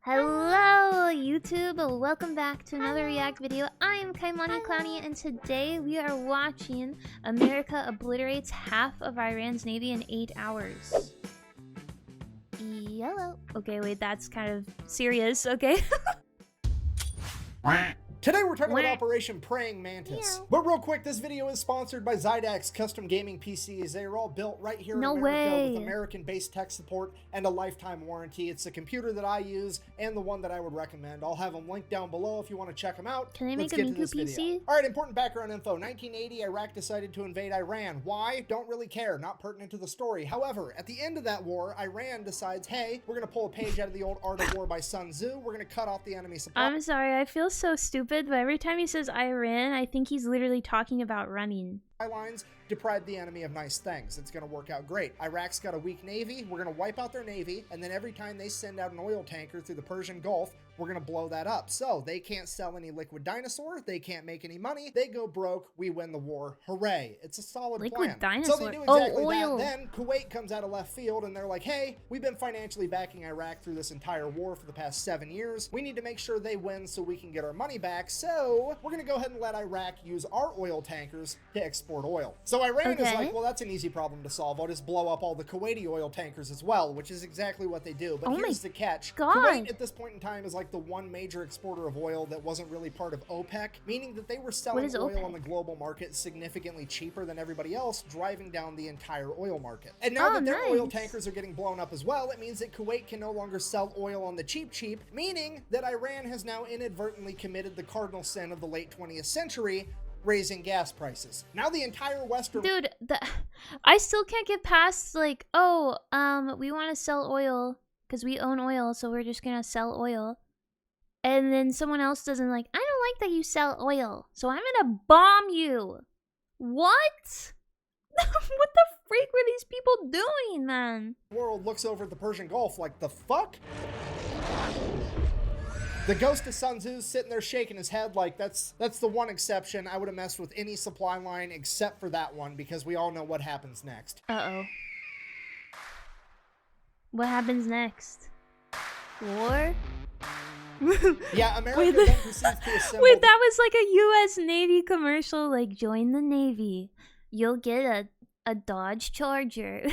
Hello YouTube, welcome back to another React video. I am Kaimani Clowny and today we are watching America obliterates half of Iran's navy in 8 hours. Yellow. Okay, wait, that's kind of serious, okay? Today we're talking about Operation Praying Mantis. Meow. But real quick, this video is sponsored by Zydax Custom Gaming PCs. They are all built right here in America way. with American-based tech support and a lifetime warranty. It's the computer that I use and the one that I would recommend. I'll have them linked down below if you want to check them out. Can I Let's make a get to Miku this video. PC? Alright, important background info. 1980, Iraq decided to invade Iran. Why? Don't really care. Not pertinent to the story. However, at the end of that war, Iran decides, hey, we're going to pull a page out of the old Art of War by Sun Tzu. We're going to cut off the enemy supply. I'm sorry, I feel so stupid, but every time he says Iran, I think he's literally talking about running. Lines deprive the enemy of nice things. It's going to work out great. Iraq's got a weak navy. We're going to wipe out their navy, and then every time they send out an oil tanker through the Persian Gulf, we're going to blow that up. So they can't sell any liquid dinosaur. They can't make any money. They go broke. We win the war. Hooray. It's a solid Liquid plan. dinosaur. So they do exactly oil. that. Then Kuwait comes out of left field, and they're like, hey, we've been financially backing Iraq through this entire war for the past 7 years. We need to make sure they win so we can get our money back. So we're going to go ahead and let Iraq use our oil tankers to export oil. So Iran is like, well, that's an easy problem to solve. I'll just blow up all the Kuwaiti oil tankers as well, which is exactly what they do. But here's the catch. God. Kuwait at this point in time is like the one major exporter of oil that wasn't really part of OPEC, meaning that they were selling oil OPEC? on the global market significantly cheaper than everybody else, driving down the entire oil market. And now that their oil tankers are getting blown up as well, it means that Kuwait can no longer sell oil on the cheap, meaning that Iran has now inadvertently committed the cardinal sin of the late 20th century, raising gas prices. Now the entire Western... Dude, I still can't get past, like, oh, we want to sell oil because we own oil, so we're just gonna sell oil. And then someone else doesn't like, I don't like that you sell oil, so I'm gonna bomb you. What? What the freak were these people doing, man? world looks over at the Persian Gulf like, the fuck? The ghost of Sun Tzu's sitting there shaking his head like, that's the one exception. I would have messed with any supply line except for that one, because we all know what happens next. Uh-oh. What happens next? War? Yeah, America Wait, then proceeds to assemble... Wait, that was like a U.S. Navy commercial, like, join the Navy. You'll get a Dodge Charger.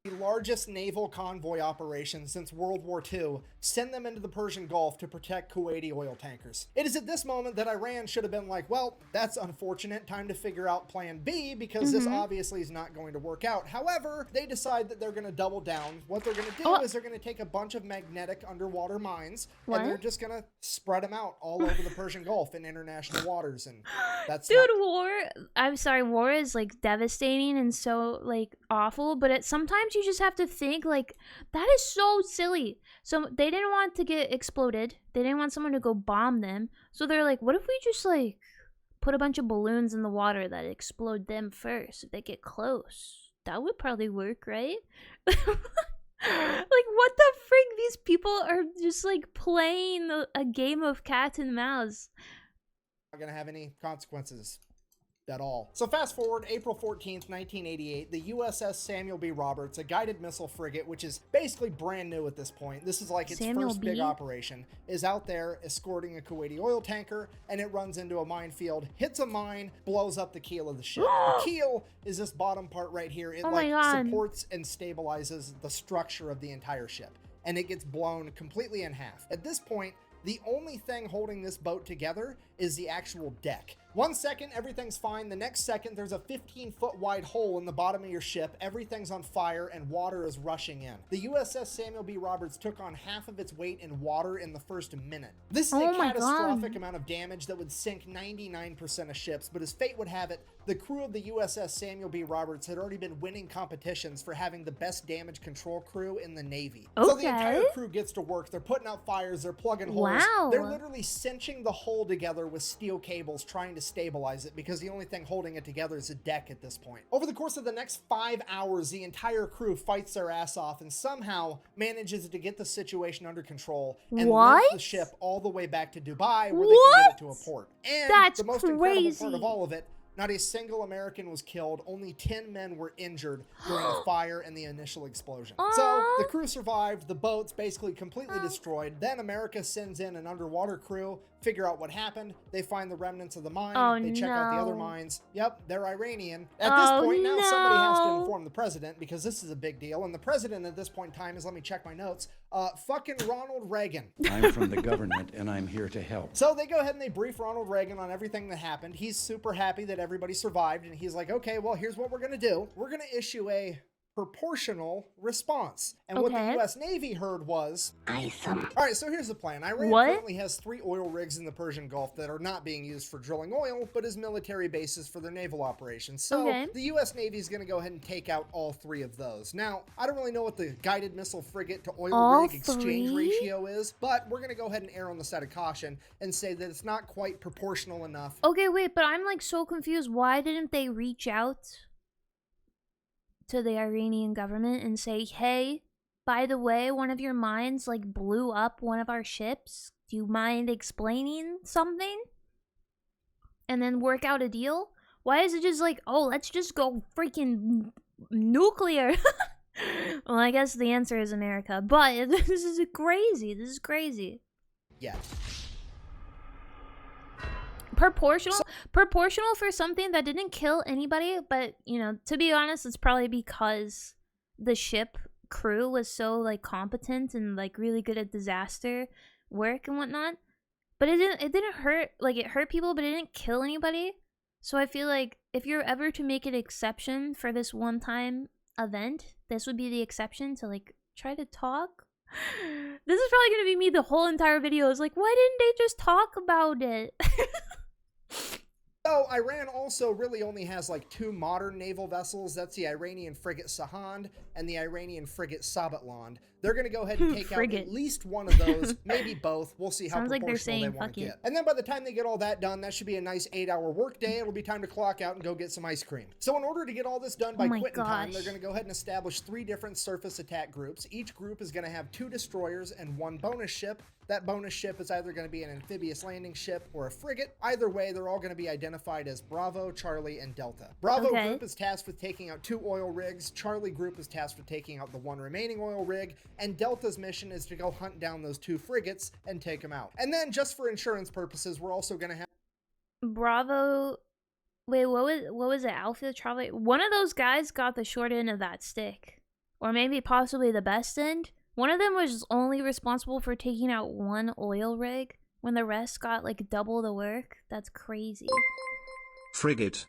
The largest naval convoy operation since World War II, send them into the Persian Gulf to protect Kuwaiti oil tankers. It is at this moment that Iran should have been like, well, that's unfortunate, time to figure out plan B, because this obviously is not going to work out. However, they decide that they're going to double down. What they're going to do is they're going to take a bunch of magnetic underwater mines, and they're just going to spread them out all over the Persian Gulf in international waters, and that's Dude, I'm sorry, war is, like, devastating and so, like, awful, but sometimes you just have to think, like, that is so silly. So they didn't want to get exploded. They didn't want someone to go bomb them. So they're like, what if we just, like, put a bunch of balloons in the water that explode them first if they get close? That would probably work, right? Like, what the frick? These people are just, like, playing a game of cat and mouse. Not going to have any consequences at all. So fast forward, April 14th, 1988, the USS Samuel B. Roberts, a guided missile frigate, which is basically brand new at this point. This is like its first big operation, is out there escorting a Kuwaiti oil tanker, and it runs into a minefield, hits a mine, blows up the keel of the ship. The keel is this bottom part right here. It supports and stabilizes the structure of the entire ship, and it gets blown completely in half. At this point, the only thing holding this boat together is the actual deck. 1 second, everything's fine. The next second, there's a 15-foot wide hole in the bottom of your ship. Everything's on fire and water is rushing in. The USS Samuel B. Roberts took on half of its weight in water in the first minute. This is a catastrophic amount of damage that would sink 99% of ships, but as fate would have it, the crew of the USS Samuel B. Roberts had already been winning competitions for having the best damage control crew in the Navy. So the entire crew gets to work. They're putting out fires. They're plugging holes. They're literally cinching the hull together with steel cables, trying to stabilize it, because the only thing holding it together is a deck at this point. Over the course of the next 5 hours, the entire crew fights their ass off and somehow manages to get the situation under control and lift the ship all the way back to Dubai, where they can get it to a port. And the most incredible part of all of it, Not a single American was killed. Only 10 men were injured during the fire and the initial explosion. So the crew survived. The boat's basically completely destroyed. Then America sends in an underwater crew, figure out what happened. They find the remnants of the mine. They check out the other mines. Yep, they're Iranian. At this point, now somebody has to inform the president because this is a big deal. And the president at this point in time is, let me check my notes, fucking Ronald Reagan. I'm from the government and I'm here to help. So they go ahead and they brief Ronald Reagan on everything that happened. He's super happy that everybody survived, and he's like, okay, well, here's what we're going to do. We're going to issue a proportional response. And what the U.S. Navy heard was... Awesome. All right, so here's the plan. Iran currently has 3 oil rigs in the Persian Gulf that are not being used for drilling oil, but as military bases for their naval operations. So the U.S. Navy is going to go ahead and take out all 3 of those. Now, I don't really know what the guided missile frigate to oil rig exchange ratio is, but we're going to go ahead and err on the side of caution and say that it's not quite proportional enough. Okay, wait, but I'm like so confused. Why didn't they reach out to the Iranian government and say, hey, by the way, one of your mines like blew up one of our ships. Do you mind explaining something? And then work out a deal? Why is it just like, oh, let's just go freaking nuclear? Well, I guess the answer is America, but this is crazy. This is crazy. Yeah. Proportional for something that didn't kill anybody, but you know, to be honest, it's probably because the ship crew was so like competent and like really good at disaster work and whatnot. But it didn't hurt, like it hurt people, but it didn't kill anybody. So I feel like if you're ever to make an exception for this one time event, this would be the exception to like try to talk. This is probably gonna be me the whole entire video. It's like, why didn't they just talk about it? So Iran also really only has like 2 modern naval vessels. That's the Iranian frigate Sahand and the Iranian frigate Sabatland. They're going to go ahead and take out at least one of those, maybe both. We'll see how proportional they want to get. And then by the time they get all that done, that should be a nice 8-hour work day. It'll be time to clock out and go get some ice cream. So in order to get all this done by quitting time, they're going to go ahead and establish 3 different surface attack groups. Each group is going to have 2 destroyers and 1 bonus ship. That bonus ship is either going to be an amphibious landing ship or a frigate. Either way, they're all going to be identified as Bravo, Charlie, and Delta. Bravo group is tasked with taking out 2 oil rigs. Charlie group is tasked with taking out the 1 remaining oil rig. And Delta's mission is to go hunt down those 2 frigates and take them out. And then, just for insurance purposes, we're also going to have... Bravo... Wait, what was it? Alpha, Charlie? One of those guys got the short end of that stick. Or maybe possibly the best end. One of them was only responsible for taking out 1 oil rig when the rest got like double the work. That's crazy. Frigate.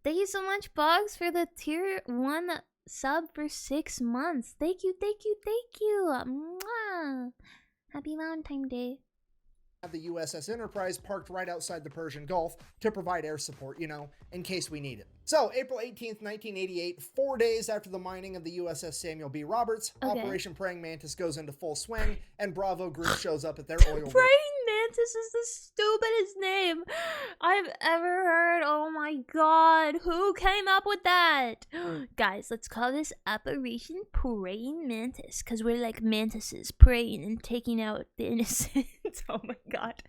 Thank you so much, Boggs, for the tier 1 sub for 6 months. Thank you, thank you, thank you. Mwah. Happy Valentine's Day. The USS Enterprise parked right outside the Persian Gulf to provide air support, you know, in case we need it. So, April 18th, 1988, 4 days after the mining of the USS Samuel B. Roberts, Operation Praying Mantis goes into full swing, and Bravo Group shows up at their oil rig. Praying Mantis is the stupidest name I've ever heard. Oh my god, who came up with that? Guys, let's call this Operation Praying Mantis, because we're like mantises praying and taking out the innocent. Oh my god.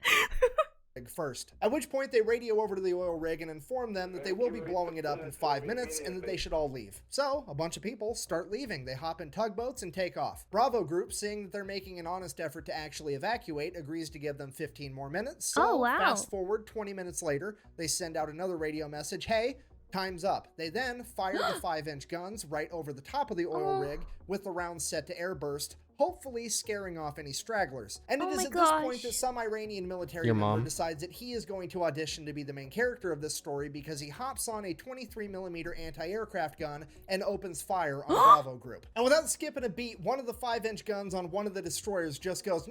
First, at which point they radio over to the oil rig and inform them that they will be blowing it up in 5 minutes and that they should all leave. So, a bunch of people start leaving. They hop in tugboats and take off. Bravo Group, seeing that they're making an honest effort to actually evacuate, agrees to give them 15 more minutes. So, fast forward 20 minutes later, they send out another radio message, hey, time's up. They then fire the 5-inch guns right over the top of the oil rig with the rounds set to airburst, hopefully scaring off any stragglers. And it is at this point that some Iranian military member decides that he is going to audition to be the main character of this story because he hops on a 23mm anti-aircraft gun and opens fire on Bravo Group. And without skipping a beat, one of the 5-inch guns on one of the destroyers just goes,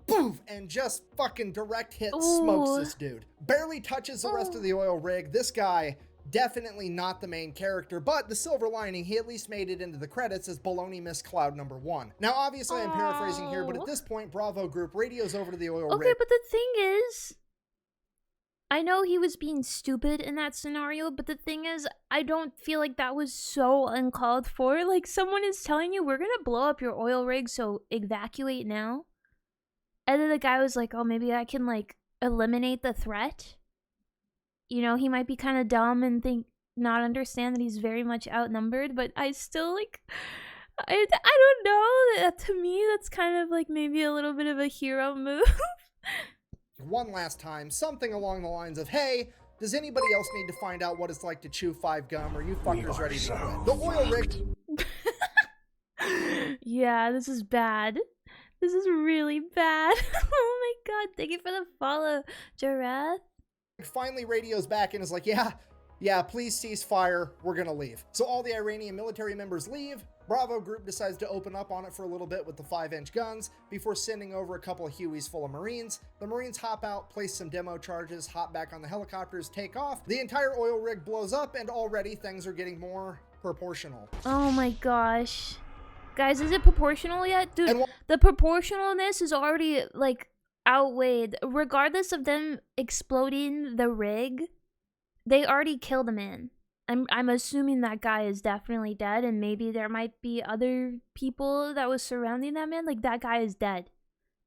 poof, and just fucking direct hit smokes this dude. Barely touches the rest of the oil rig. This guy... definitely not the main character, but the silver lining, he at least made it into the credits as Baloney Miss Cloud #1. Now, obviously, I'm paraphrasing here, but at this point, Bravo Group radios over to the oil rig. Okay, but the thing is, I know he was being stupid in that scenario, but the thing is, I don't feel like that was so uncalled for. Like, someone is telling you, we're gonna blow up your oil rig, so evacuate now. And then the guy was like, oh, maybe I can, like, eliminate the threat. you know, he might be kind of dumb and not understand that he's very much outnumbered, but I still like I don't know, that to me that's kind of like maybe a little bit of a hero move. One last time, something along the lines of, hey, does anybody else need to find out what it's like to chew 5 gum? Are you fuckers ready to quit? The oil rig Yeah, this is bad. This is really bad. Oh my god, thank you for the follow, Jareth. finally radios back and is like, yeah, please cease fire. We're gonna leave. So all the Iranian military members leave. Bravo Group decides to open up on it for a little bit with the 5-inch guns before sending over a couple of Hueys full of Marines. The Marines hop out, place some demo charges, hop back on the helicopters, take off. The entire oil rig blows up, and already things are getting more proportional. Oh my gosh. Guys, is it proportional yet? Dude, the proportionalness is already, like, outweighed. Regardless of them exploding the rig, they already killed a man. I'm assuming that guy is definitely dead, and maybe there might be other people that was surrounding that man. Like, that guy is dead.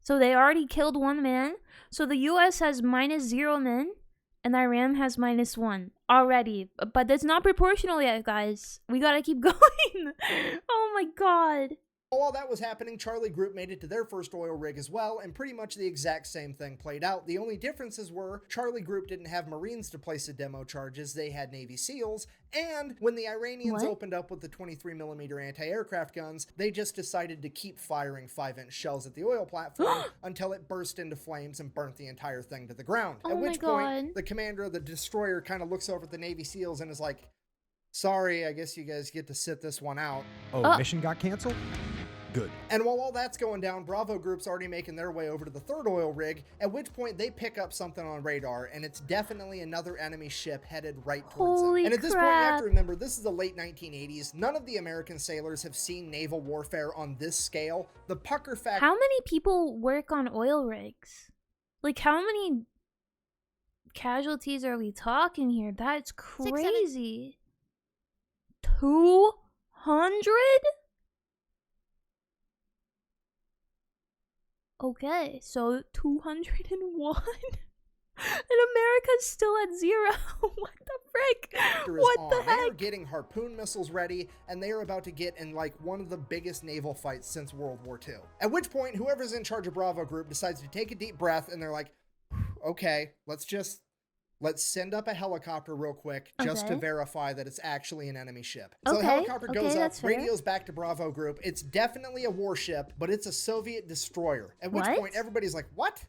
So they already killed one man. So the US has -0 men, and Iran has -1 already. But that's not proportional yet, guys. We gotta keep going. Oh my god. While that was happening, Charlie Group made it to their first oil rig as well, and pretty much the exact same thing played out. The only differences were Charlie Group didn't have Marines to place the demo charges, they had Navy SEALs, and when the Iranians opened up with the 23mm anti-aircraft guns, they just decided to keep firing 5-inch shells at the oil platform until it burst into flames and burnt the entire thing to the ground. Oh at my which point, the commander of the destroyer kind of looks over at the Navy SEALs and is like, sorry, I guess you guys get to sit this one out. Oh, mission got canceled? Good. And while all that's going down, Bravo Group's already making their way over to the third oil rig, at which point they pick up something on radar, and it's definitely another enemy ship headed right towards them. And at this point, you have to remember, this is the late 1980s. None of the American sailors have seen naval warfare on this scale. The pucker factor... How many people work on oil rigs? Like, how many casualties are we talking here? That's crazy. 200? Okay, so 201? And America's still at 0. What the frick? What the heck? They are getting harpoon missiles ready, and they are about to get in like one of the biggest naval fights since World War II. At which point, whoever's in charge of Bravo Group decides to take a deep breath, and they're like, okay, let's send up a helicopter real quick just to verify that it's actually an enemy ship. So the helicopter goes up, radios back to Bravo Group. It's definitely a warship, but it's a Soviet destroyer. At which point everybody's like, what?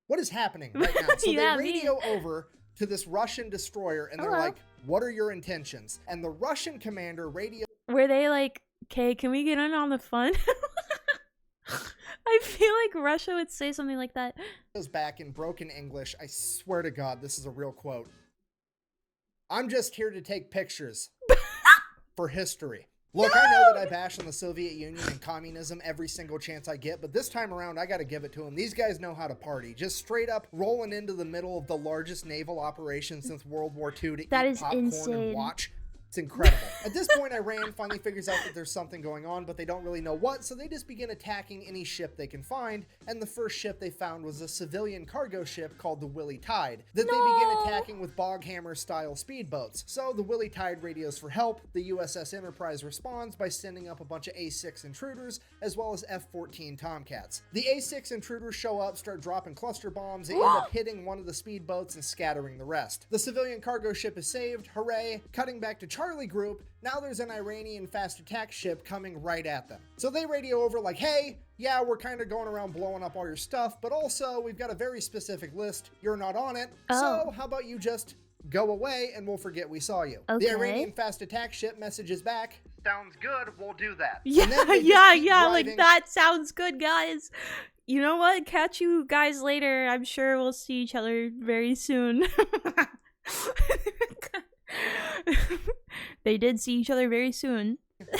What is happening right now? So they radio over to this Russian destroyer, and they're like, what are your intentions? And the Russian commander radios... Were they like, okay, can we get in on the fun? I feel like Russia would say something like that. Goes back in broken English. I swear to God, this is a real quote. I'm just here to take pictures for history. Look, I know that I bash on the Soviet Union and communism every single chance I get, but this time around, I got to give it to them. These guys know how to party. Just straight up rolling into the middle of the largest naval operation since World War II to eat popcorn and watch. It's incredible. At this point, Iran finally figures out that there's something going on, but they don't really know what, so they just begin attacking any ship they can find, and the first ship they found was a civilian cargo ship called the Willie Tide, that they begin attacking with Boghammer-style speedboats. So the Willie Tide radios for help. The USS Enterprise responds by sending up a bunch of A-6 intruders, as well as F-14 Tomcats. The A-6 intruders show up, start dropping cluster bombs, they end up hitting one of the speedboats and scattering the rest. The civilian cargo ship is saved, hooray. Cutting back to Charlie Group, now there's an Iranian fast attack ship coming right at them. So they radio over like, hey, yeah, we're kind of going around blowing up all your stuff, but also we've got a very specific list. You're not on it. So how about you just go away and we'll forget we saw you. The Iranian fast attack ship messages back, sounds good, we'll do that. Yeah, like that sounds good, guys. You know what? Catch you guys later. I'm sure we'll see each other very soon. They did see each other very soon.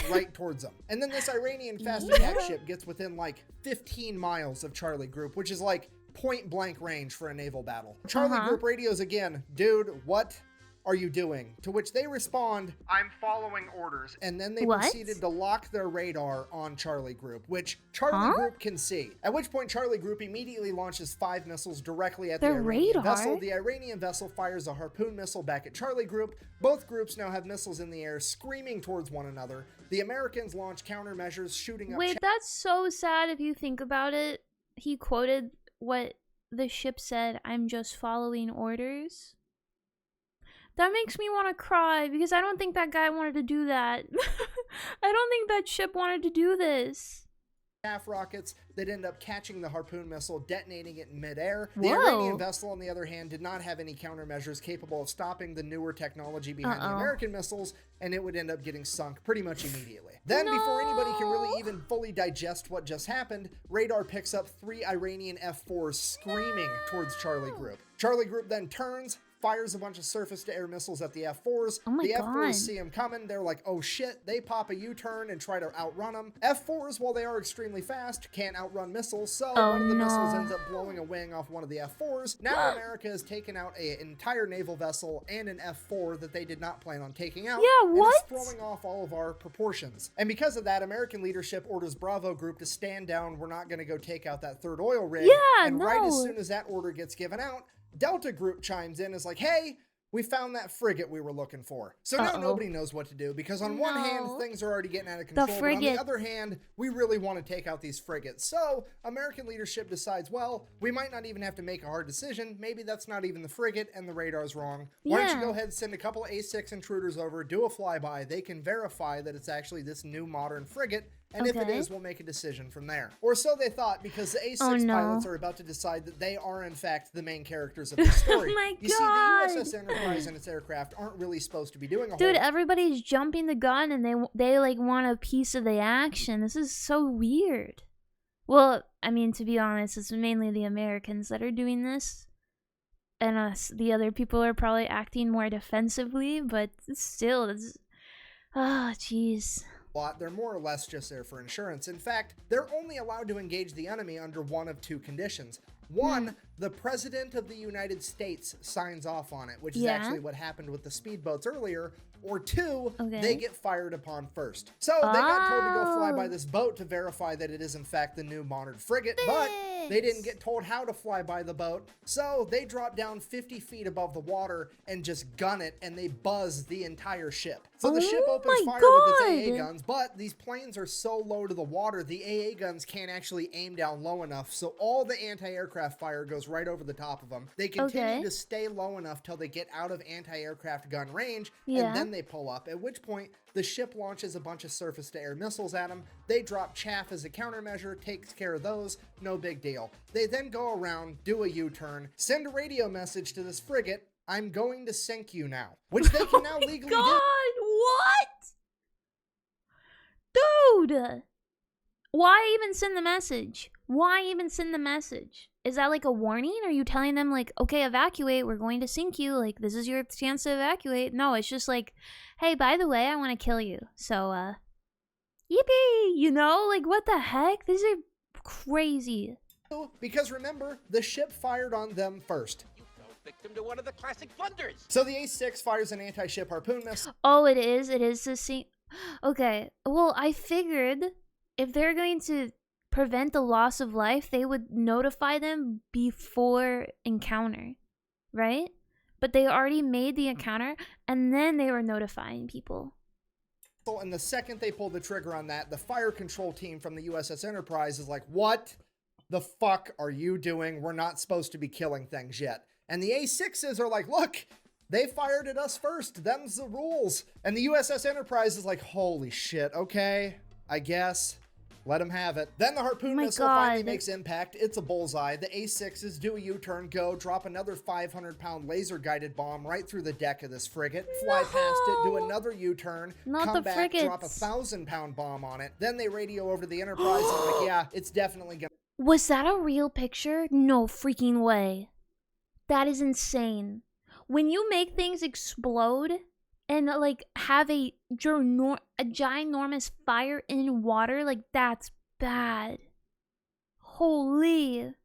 Right towards them. And then this Iranian fast attack ship gets within like 15 miles of Charlie Group, which is like point blank range for a naval battle. Charlie Group radios again, dude, what are you doing? To which they respond, I'm following orders. And then they What? proceeded to lock their radar on Charlie Group, which Charlie Group can see. At which point Charlie Group immediately launches 5 missiles directly at the Their Iranian radar? vessel. The Iranian vessel fires a harpoon missile back at Charlie Group. Both groups now have missiles in the air screaming towards one another. The Americans launch countermeasures, shooting up Wait, that's so sad if you think about it. He quoted what the ship said, I'm just following orders. That makes me want to cry because I don't think that guy wanted to do that. I don't think that ship wanted to do this. Chaff rockets that end up catching the harpoon missile, detonating it in midair. The Whoa. Iranian vessel, on the other hand, did not have any countermeasures capable of stopping the newer technology behind the American missiles, and it would end up getting sunk pretty much immediately. Then, before anybody can really even fully digest what just happened, radar picks up 3 Iranian F-4s screaming towards Charlie Group. Charlie Group then turns, fires a bunch of surface-to-air missiles at the F-4s. Oh my the F-4s God. see them coming. They're like, oh shit. They pop a U-turn and try to outrun them. F-4s, while they are extremely fast, can't outrun missiles, so one of the missiles ends up blowing a wing off one of the F-4s. Now America has taken out an entire naval vessel and an F-4 that they did not plan on taking out. Yeah, and what? it's throwing off all of our proportions. And because of that, American leadership orders Bravo Group to stand down. We're not going to go take out that 3rd oil rig. Yeah, and right as no. soon as that order gets given out, Delta Group chimes in and is like, hey, we found that frigate we were looking for. So now nobody knows what to do because on one hand, things are already getting out of control, but on the other hand, we really want to take out these frigates. So American leadership decides, well, we might not even have to make a hard decision. Maybe that's not even the frigate and the radar's wrong. Why don't you go ahead and send a couple of A6 intruders over, do a flyby. They can verify that it's actually this new modern frigate. And if it is, we'll make a decision from there. Or so they thought, because the A6 pilots are about to decide that they are, in fact, the main characters of the story. Oh my You God. see, the USS Enterprise and its aircraft aren't really supposed to be doing a Dude, whole everybody's jumping the gun and they like want a piece of the action. This is so weird. Well, I mean, to be honest, it's mainly the Americans that are doing this. And us, the other people are probably acting more defensively, but still, it's... Ah, jeez. lot. They're more or less just there for insurance. In fact, they're only allowed to engage the enemy under one of 2 conditions. One, the President of the United States signs off on it, which is actually what happened with the speedboats earlier. Or 2, they get fired upon first. So they got told to go fly by this boat to verify that it is in fact the new modern frigate, but they didn't get told how to fly by the boat. So they drop down 50 feet above the water and just gun it, and they buzz the entire ship. So the ship opens fire with its AA guns, but these planes are so low to the water, the AA guns can't actually aim down low enough, so all the anti-aircraft fire goes right over the top of them. They continue to stay low enough till they get out of anti-aircraft gun range, and then they pull up, at which point the ship launches a bunch of surface-to-air missiles at them. They drop chaff as a countermeasure, takes care of those, no big deal. They then go around, do a U-turn, send a radio message to this frigate, I'm going to sink you now, which they can now legally do. What? Dude! Why even send the message? Why even send the message? Is that like a warning? Are you telling them like, okay, evacuate, we're going to sink you, like this is your chance to evacuate? No, it's just like, hey, by the way, I want to kill you. So, yippee, you know? Like, what the heck? These are crazy. Because remember, the ship fired on them first. Victim to one of the classic blunders. So the A6 fires an anti-ship harpoon missile. Oh, it is the same. Okay, well, I figured if they're going to prevent the loss of life, they would notify them before encounter, right? But they already made the encounter, and then they were notifying people. And the second they pulled the trigger on that, the fire control team from the USS Enterprise is like, what the fuck are you doing? We're not supposed to be killing things yet. And the A6s are like, look, they fired at us first. Them's the rules. And the USS Enterprise is like, holy shit, okay, I guess. Let them have it. Then the harpoon missile finally makes impact. It's a bullseye. The A6s do a U-turn, go, drop another 500-pound laser-guided bomb right through the deck of this frigate, fly past it, do another U-turn, come back, drop a 1,000-pound bomb on it. Then they radio over to the Enterprise and like, yeah, it's definitely gonna... Was that a real picture? No freaking way. That is insane. When you make things explode and like have a ginormous fire in water, like that's bad. Holy.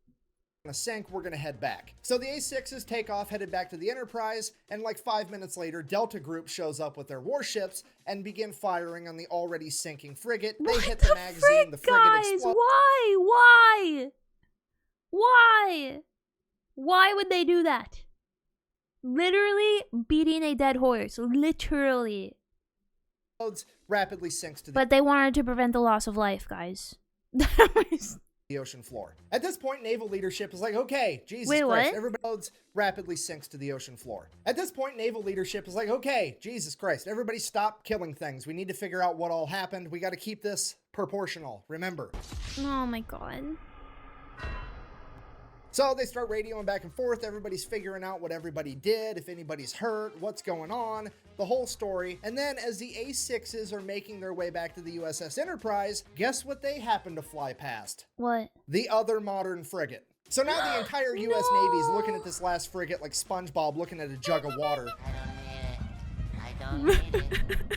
sink, we're gonna head back. So the A6s take off, headed back to the Enterprise, and like 5 minutes later, Delta Group shows up with their warships and begin firing on the already sinking frigate. They What hit the magazine, the frigate guys? explodes. Why would they do that? Literally beating a dead horse. Literally. Rapidly sinks to the But they wanted to prevent the loss of life, guys. ocean floor. At this point, naval leadership is like, okay, Jesus Wait, Christ, what? everybody rapidly sinks to the ocean floor. At this point, naval leadership is like, okay, Jesus Christ, everybody stop killing things. We need to figure out what all happened. We got to keep this proportional, remember. Oh my god. So they start radioing back and forth. Everybody's figuring out what everybody did, if anybody's hurt, what's going on, the whole story. And then as the A6s are making their way back to the USS Enterprise, guess what they happen to fly past? What? The other modern frigate. So now the entire US Navy is looking at this last frigate like SpongeBob looking at a jug of water. I don't need it.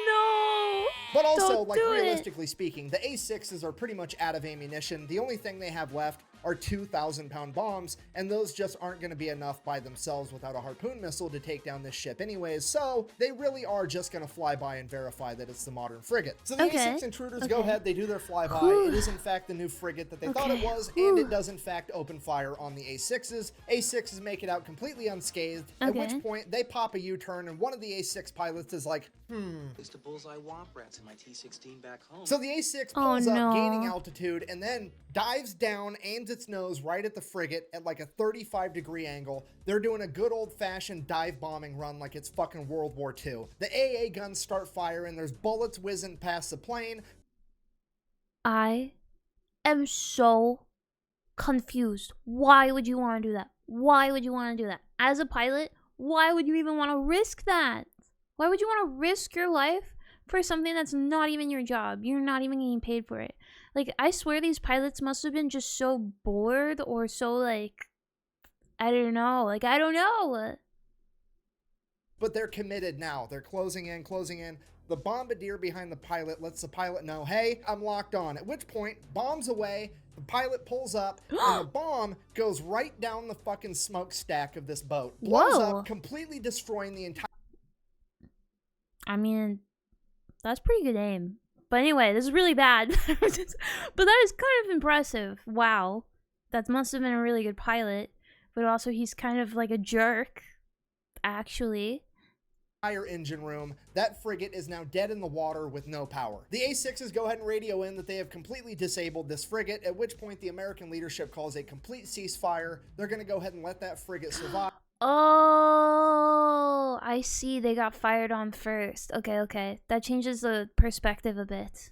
No! But also, Don't like do it. realistically speaking, the A6s are pretty much out of ammunition. The only thing they have left are 2,000-pound bombs, and those just aren't going to be enough by themselves without a harpoon missile to take down this ship anyways, so they really are just going to fly by and verify that it's the modern frigate. So the Okay. A6 intruders go Okay. ahead, they do their flyby. Whew. It is in fact the new frigate that they thought it Okay. was, Whew. and it does in fact open fire on the A6s. A6s make it out completely unscathed, at Okay. which point they pop a U-turn, and one of the A6 pilots is like, It's the bullseye womp rats in my T-16 back home. So the A6 Oh, pulls up, no. gaining altitude, and then dives down, aims its nose right at the frigate at like a 35-degree angle. They're doing a good old-fashioned dive bombing run like it's fucking World War II. The AA guns start firing, there's bullets whizzing past the plane. I am so confused. Why would you want to do that? Why would you want to do that? As a pilot, why would you even want to risk that? Why would you want to risk your life for something that's not even your job? You're not even getting paid for it. Like, I swear these pilots must have been just so bored or so, like, I don't know. Like, I don't know. But they're committed now. They're closing in, closing in. The bombardier behind the pilot lets the pilot know, hey, I'm locked on. At which point, bombs away, the pilot pulls up, and the bomb goes right down the fucking smokestack of this boat. Blows Whoa. up, completely destroying the entire... I mean, that's pretty good aim. But anyway, this is really bad. But that is kind of impressive. Wow. That must have been a really good pilot. But also, he's kind of like a jerk, actually. entire engine room. That frigate is now dead in the water with no power. The A6s go ahead and radio in that they have completely disabled this frigate, at which point the American leadership calls a complete ceasefire. They're going to go ahead and let that frigate survive. Oh, I see. They got fired on first. Okay. That changes the perspective a bit.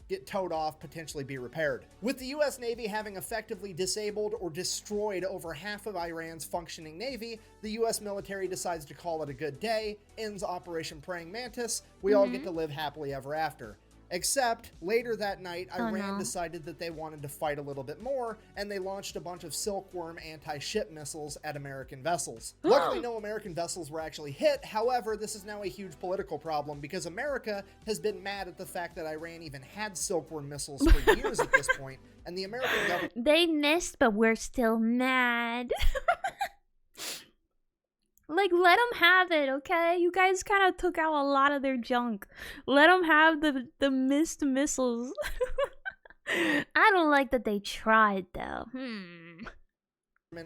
Get towed off, potentially be repaired. With the US Navy having effectively disabled or destroyed over half of Iran's functioning navy, the US military decides to call it a good day, ends Operation Praying Mantis. We all get to live happily ever after. Except, later that night, Iran decided that they wanted to fight a little bit more, and they launched a bunch of Silkworm anti-ship missiles at American vessels. Luckily, no American vessels were actually hit. However, this is now a huge political problem because America has been mad at the fact that Iran even had Silkworm missiles for years at this point, and the American government They missed, but we're still mad. Like, let them have it, okay? You guys kind of took out a lot of their junk. Let them have the missed missiles. I don't like that they tried, though.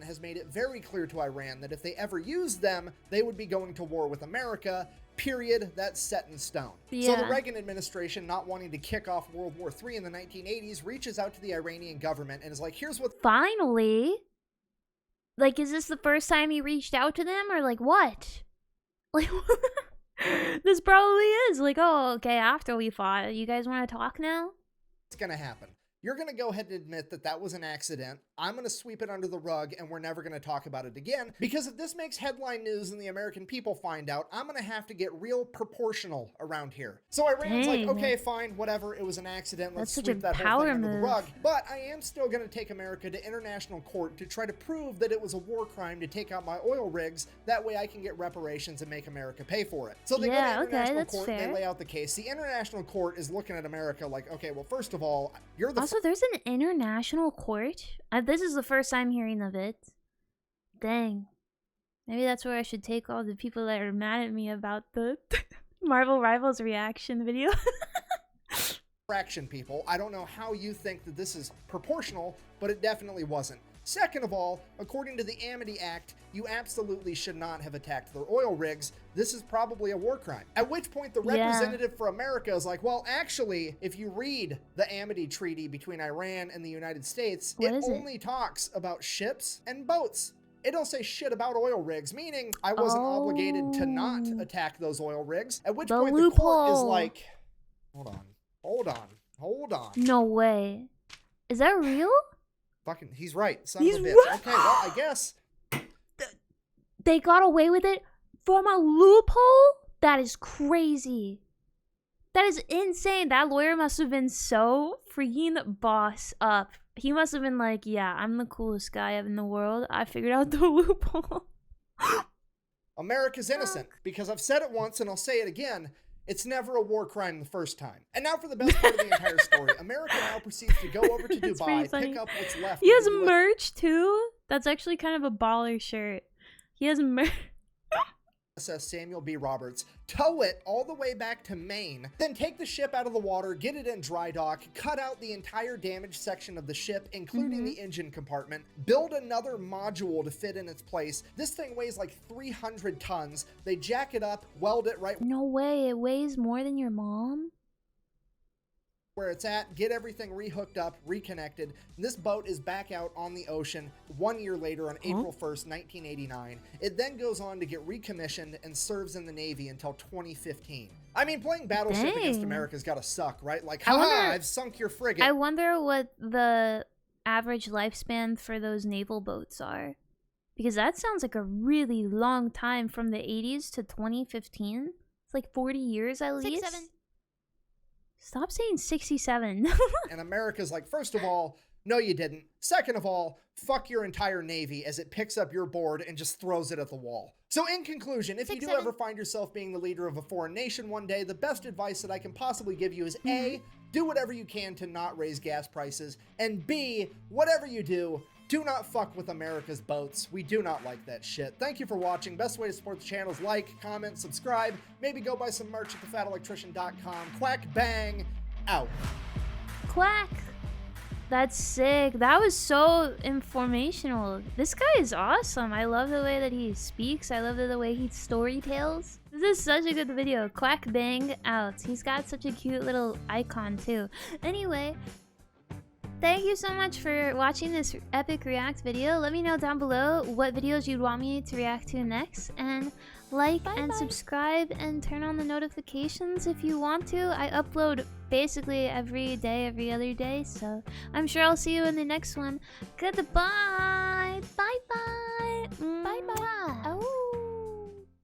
has made it very clear to Iran that if they ever used them, they would be going to war with America. Period. That's set in stone. So the Yeah. Reagan administration, not wanting to kick off World War III in the 1980s, reaches out to the Iranian government and is like, here's what Finally? Like, is this the first time he reached out to them, or like what? Like, this probably is. Like, oh, okay, after we fought, you guys want to talk now? what's going to happen. You're going to go ahead and admit that that was an accident. I'm going to sweep it under the rug and we're never going to talk about it again, because if this makes headline news and the American people find out, I'm going to have to get real proportional around here. So Iran's like, Dang. okay, fine, whatever. It was an accident. Let's That's such a sweep that whole power thing under the move. rug. But I am still going to take America to international court to try to prove that it was a war crime to take out my oil rigs. That way I can get reparations and make America pay for it. So they Yeah, go to okay, international that's court, fair. they lay out the case. The international court is looking at America like, okay, well, first of all, you're the Also, there's an international court. This is the first time hearing of it. Dang. Maybe that's where I should take all the people that are mad at me about the Marvel Rivals reaction video. Fraction, people. I don't know how you think that this is proportional, but it definitely wasn't. Second of all, according to the Amity Act, you absolutely should not have attacked their oil rigs. This is probably a war crime. At which point the representative for America is like, well, actually, if you read the Amity Treaty between Iran and the United States, it only talks about ships and boats. It don't say shit about oil rigs, meaning I wasn't obligated to not attack those oil rigs. At which point the court is like, hold on. No way. Is that real? Fucking, he's right. Son He's of a bitch. right. Okay, well, I guess. They got away with it from a loophole? That is crazy. That is insane. That lawyer must have been so freaking boss up. He must have been like, yeah, I'm the coolest guy in the world. I figured out the loophole. America's innocent, because I've said it once and I'll say it again. It's never a war crime the first time. And now for the best part of the entire story. America now proceeds to go over to Dubai, pick up what's left. He has merch too? That's actually kind of a baller shirt. He has merch. USS Samuel B. Roberts, tow it all the way back to Maine, then take the ship out of the water, get it in dry dock, cut out the entire damaged section of the ship, including the engine compartment, build another module to fit in its place. This thing weighs like 300 tons. They jack it up, weld it right No way, it weighs more than your mom? where it's at, get everything rehooked up, reconnected. This boat is back out on the ocean 1 year later on April 1st, 1989. It then goes on to get recommissioned and serves in the Navy until 2015. I mean, playing Battleship against America's gotta suck, right? Like, haha, I've sunk your frigate. I wonder what the average lifespan for those naval boats are. Because that sounds like a really long time, from the 80s to 2015. It's like 40 years at least. 67. Stop saying 67. And America's like, first of all, no you didn't. Second of all, fuck your entire Navy, as it picks up your board and just throws it at the wall. So in conclusion, if you do ever find yourself being the leader of a foreign nation one day, the best advice that I can possibly give you is A, do whatever you can to not raise gas prices, and B, whatever you do not fuck with America's boats. We do not like that shit. Thank you for watching. Best way to support the channel is like, comment, subscribe, maybe go buy some merch at thefatelectrician.com. Quack bang, out. Quack. That's sick. That was so informational. This guy is awesome. I love the way that he speaks. I love the way he story tells. This is such a good video. Quack bang out. He's got such a cute little icon too. Anyway, thank you so much for watching this epic react video. Let me know down below what videos you'd want me to react to next, and like and subscribe and turn on the notifications if you want to. I upload basically every day, every other day, so I'm sure I'll see you in the next one. Goodbye. Bye bye. Bye bye.